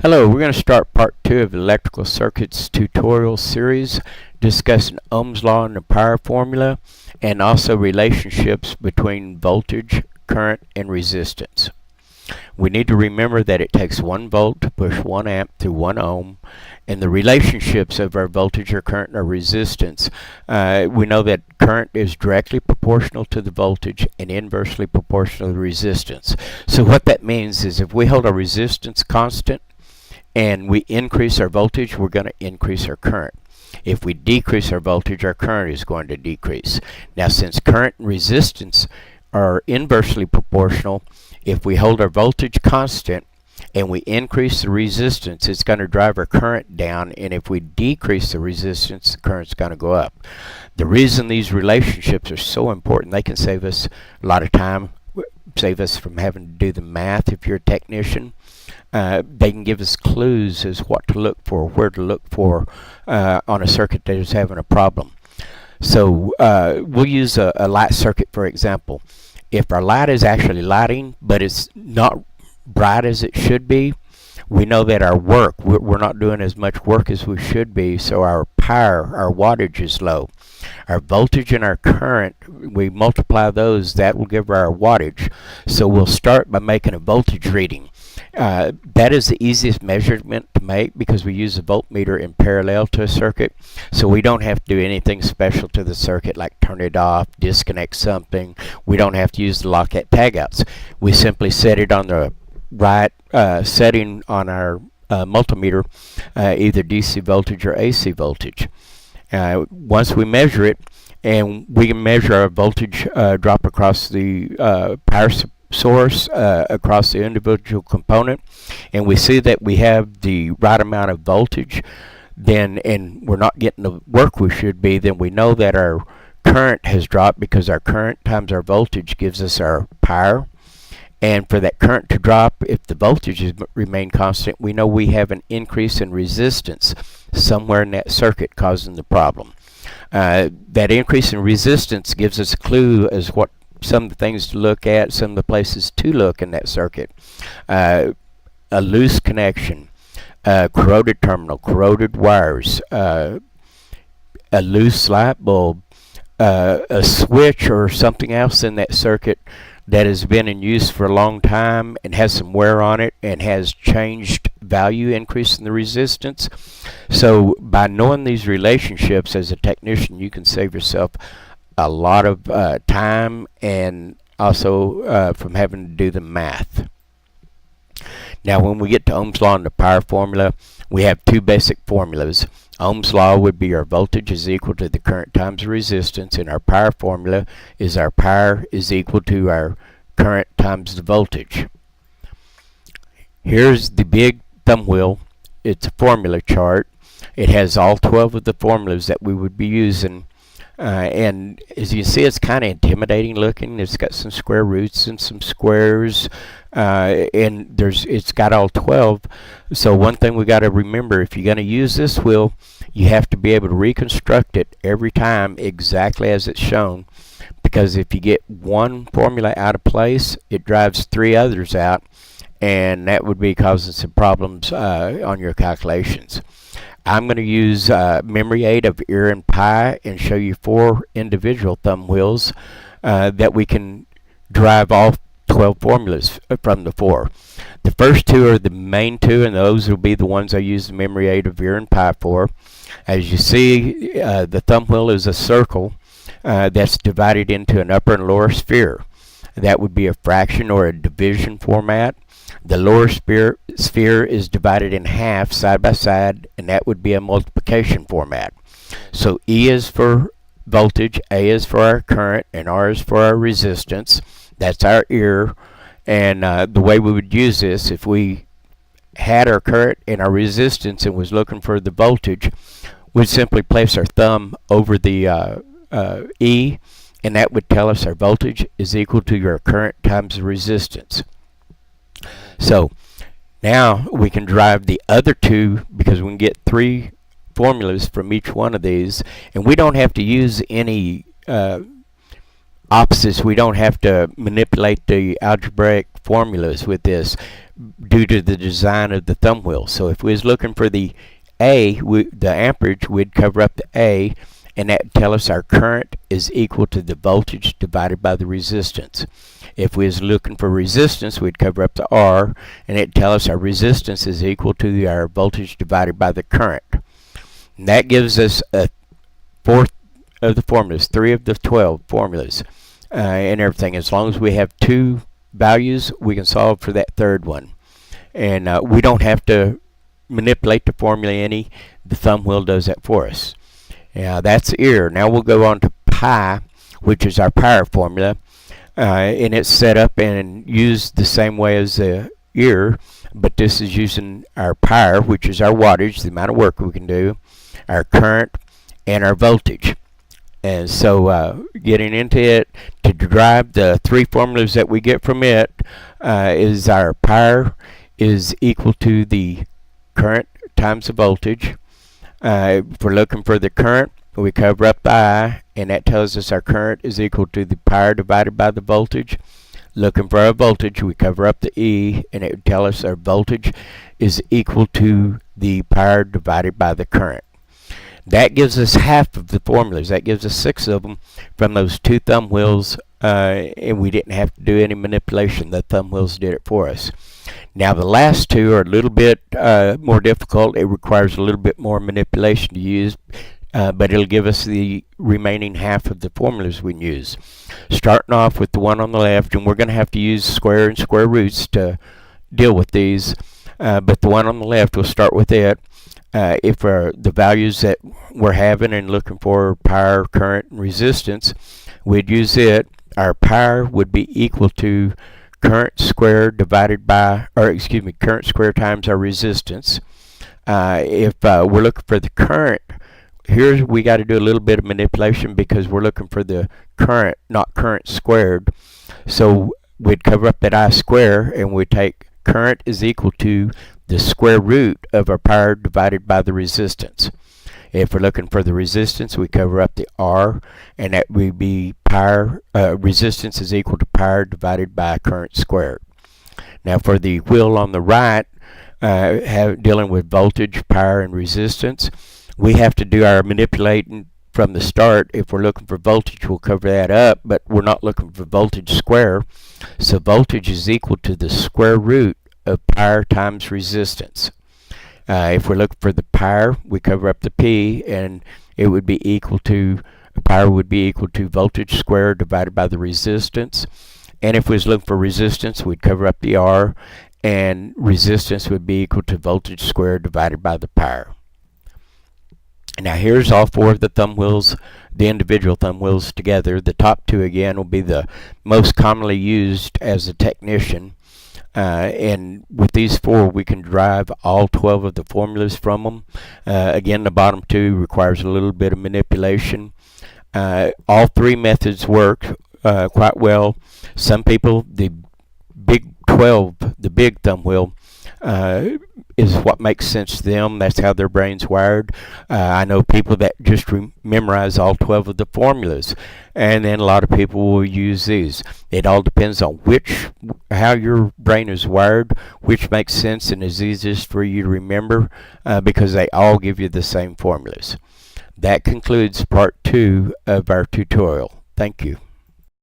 Hello, we're going to start part 2 of the electrical circuits tutorial series discussing Ohm's law and the power formula and also relationships between voltage, current, and resistance. We need to remember that it takes 1 volt to push 1 amp through 1 ohm, and the relationships of our voltage or current or resistance. We know that current is directly proportional to the voltage and inversely proportional to the resistance. So what that means is if we hold our resistance constant and we increase our voltage, we're going to increase our current. If we decrease our voltage, our current is going to decrease. Now, since current and resistance are inversely proportional, if we hold our voltage constant and we increase the resistance, it's going to drive our current down, and if we decrease the resistance, the current's going to go up. The reason these relationships are so important, they can save us a lot of time, save us from having to do the math if you're a technician. They can give us clues as what to look for, where to look for on a circuit that is having a problem. So we'll use a light circuit for example. If our light is actually lighting but it's not bright as it should be, we know that our work, we're not doing as much work as we should be, so our power, our wattage is low. Our voltage and our current, we multiply those, that will give our wattage. So we'll start by making a voltage reading. That is the easiest measurement to make because we use a voltmeter in parallel to a circuit, so we don't have to do anything special to the circuit like turn it off, disconnect something. We don't have to use the lockout tagouts. We simply set it on the right setting on our multimeter, either DC voltage or AC voltage. Once we measure it, and we can measure our voltage drop across the power source across the individual component, and we see that we have the right amount of voltage, then and we're not getting the work we should be, then we know that our current has dropped because our current times our voltage gives us our power. And for that current to drop, if the voltage remain constant, we know we have an increase in resistance somewhere in that circuit causing the problem. That increase in resistance gives us a clue as what some of the things to look at, some of the places to look in that circuit. A loose connection, corroded terminal, corroded wires, a loose light bulb, a switch or something else in that circuit that has been in use for a long time and has some wear on it and has changed value, increase in the resistance. So by knowing these relationships as a technician, you can save yourself a lot of time and also from having to do the math. Now when we get to Ohm's law and the power formula, we have two basic formulas. Ohm's law would be our voltage is equal to the current times resistance, and our power formula is our power is equal to our current times the voltage. Here's the big thumb wheel. It's a formula chart. It has all 12 of the formulas that we would be using. And as you see, it's kind of intimidating looking. It's got some square roots and some squares, and it's got all 12. So one thing we got to remember, if you're going to use this wheel, you have to be able to reconstruct it every time exactly as it's shown, because if you get one formula out of place, it drives 3 others out, and that would be causing some problems on your calculations. I'm going to use memory aid of ear and pie and show you 4 individual thumb wheels that we can derive all 12 formulas from the 4. The first 2 are the main 2, and those will be the ones I use the memory aid of ear and pie for. As you see, the thumb wheel is a circle that's divided into an upper and lower sphere. That would be a fraction or a division format. The lower sphere is divided in half side by side, and that would be a multiplication format. So E is for voltage, A is for our current, and R is for our resistance. That's our ear. And the way we would use this, if we had our current and our resistance and was looking for the voltage, we'd simply place our thumb over the E, and that would tell us our voltage is equal to your current times the resistance. So now we can derive the other 2 because we can get 3 formulas from each one of these, and we don't have to use any opposites. We don't have to manipulate the algebraic formulas with this due to the design of the thumb wheel. So if we was looking for the the amperage, we'd cover up the A, and that tell us our current is equal to the voltage divided by the resistance. If we was looking for resistance, we'd cover up the R, and it tell us our resistance is equal to our voltage divided by the current. And that gives us a fourth of the formulas, 3 of the 12 formulas, and everything. As long as we have 2 values, we can solve for that third one. And we don't have to manipulate the formula any. The thumb wheel does that for us. That's ear. Now we'll go on to pi, which is our power formula. And it's set up and used the same way as the ear, but this is using our power, which is our wattage, the amount of work we can do, our current, and our voltage. And so getting into it, to derive the 3 formulas that we get from it, is our power is equal to the current times the voltage. If we're looking for the current, we cover up the I, and that tells us our current is equal to the power divided by the voltage. Looking for our voltage, we cover up the E, and it would tell us our voltage is equal to the power divided by the current. That gives us half of the formulas. That gives us 6 of them from those 2 thumb wheels, and we didn't have to do any manipulation. The thumb wheels did it for us. Now the last 2 are a little bit more difficult. It requires a little bit more manipulation to use, but it'll give us the remaining half of the formulas we can use. Starting off with the one on the left, and we're going to have to use square and square roots to deal with these, but the one on the left, we'll start with it. If the values that we're having and looking for power, current, and resistance, we'd use it. Our power would be equal to current squared divided by, current squared times our resistance. If we're looking for the current, here we got to do a little bit of manipulation because we're looking for the current, not current squared. So we'd cover up that I square, and we'd take current is equal to the square root of our power divided by the resistance. If we're looking for the resistance, we cover up the R, and that would be power, resistance is equal to power divided by current squared. Now for the wheel on the right, dealing with voltage, power, and resistance, we have to do our manipulating from the start. If we're looking for voltage, we'll cover that up, but we're not looking for voltage square. So voltage is equal to the square root of power times resistance. If we're looking for the power, we cover up the P, and it would be equal to, power would be equal to voltage squared divided by the resistance. And if we was looking for resistance, we'd cover up the R, and resistance would be equal to voltage squared divided by the power. Now here's all 4 of the thumb wheels, the individual thumb wheels together. The top 2 again will be the most commonly used as a technician. And with these 4, we can derive all 12 of the formulas from them. Again, the bottom 2 requires a little bit of manipulation. All 3 methods work quite well. Some people, the big 12, the big thumb wheel, is what makes sense to them. That's how their brain's wired. I know people that just memorize all 12 of the formulas, and then a lot of people will use these. It all depends on how your brain is wired, which makes sense and is easiest for you to remember, because they all give you the same formulas. That concludes part 2 of our tutorial. Thank you.